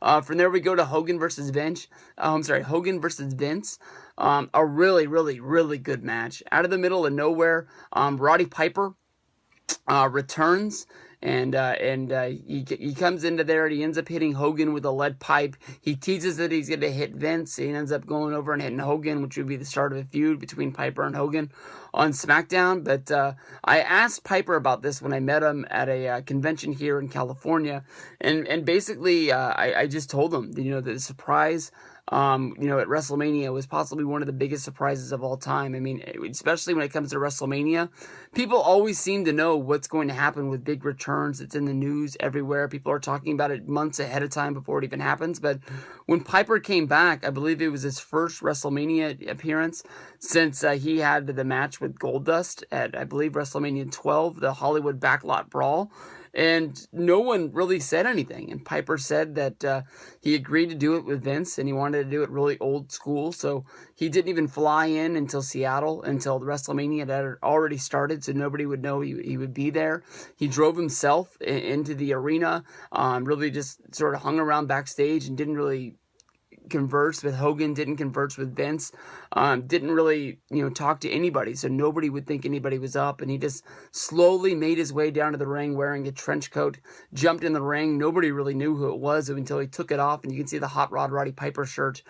From there we go to Hogan versus Vince. Hogan versus Vince. A really, really, really good match. Out of the middle of nowhere, Roddy Piper returns. And he comes into there and he ends up hitting Hogan with a lead pipe. He teases that he's going to hit Vince. He ends up going over and hitting Hogan, which would be the start of a feud between Piper and Hogan on SmackDown. But I asked Piper about this when I met him at a convention here in California. And basically, I just told him, that the surprise at WrestleMania was possibly one of the biggest surprises of all time. I mean, especially when it comes to WrestleMania, people always seem to know what's going to happen with big returns. It's in the news everywhere. People are talking about it months ahead of time before it even happens. But when Piper came back, I believe it was his first WrestleMania appearance since he had the match with Goldust at, I believe, WrestleMania 12, the Hollywood Backlot Brawl. And no one really said anything. And Piper said that he agreed to do it with Vince, and he wanted to do it really old school. So he didn't even fly in until Seattle, until the WrestleMania had already started, so nobody would know he would be there. He drove himself into the arena, really just sort of hung around backstage and didn't really converse with Hogan, didn't converse with Vince, didn't really, talk to anybody, so nobody would think anybody was up, and he just slowly made his way down to the ring wearing a trench coat, jumped in the ring. Nobody really knew who it was until he took it off, and you can see the Hot Rod Roddy Piper shirt.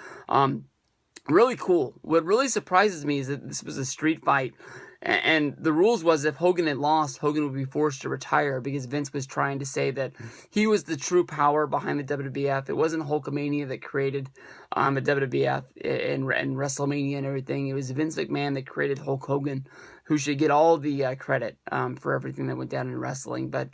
Really cool. What really surprises me is that this was a street fight, and the rules was if Hogan had lost, Hogan would be forced to retire because Vince was trying to say that he was the true power behind the WWF. It wasn't Hulkamania that created the WWF and WrestleMania and everything. It was Vince McMahon that created Hulk Hogan, who should get all the credit for everything that went down in wrestling. But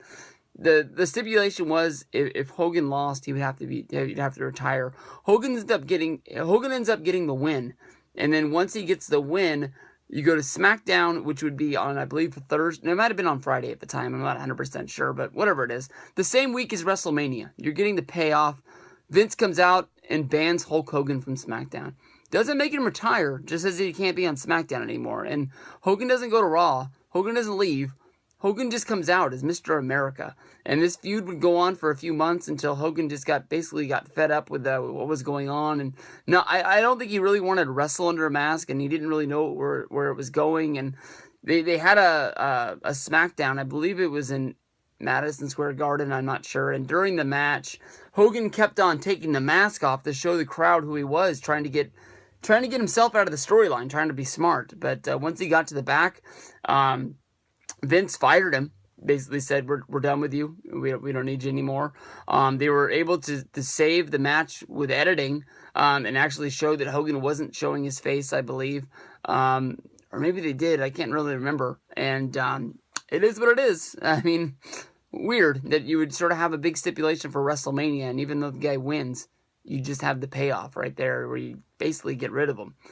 the stipulation was if Hogan lost, he'd have to retire. Hogan ends up getting the win, and then once he gets the win, you go to SmackDown, which would be on, I believe, Thursday. It might have been on Friday at the time. I'm not 100% sure, but whatever it is. The same week as WrestleMania. You're getting the payoff. Vince comes out and bans Hulk Hogan from SmackDown. Doesn't make him retire, just says that he can't be on SmackDown anymore. And Hogan doesn't go to Raw. Hogan doesn't leave. Hogan just comes out as Mr. America. And this feud would go on for a few months until Hogan just got fed up with what was going on. And no, I don't think he really wanted to wrestle under a mask, and he didn't really know where it was going. And they had a SmackDown, I believe it was in Madison Square Garden, I'm not sure. And during the match, Hogan kept on taking the mask off to show the crowd who he was, trying to get himself out of the storyline, trying to be smart. But once he got to the back, Vince fired him, basically said, we're done with you. We don't need you anymore. They were able to save the match with editing and actually show that Hogan wasn't showing his face, I believe. Or maybe they did. I can't really remember. And it is what it is. I mean, weird that you would sort of have a big stipulation for WrestleMania, and even though the guy wins, you just have the payoff right there where you basically get rid of him.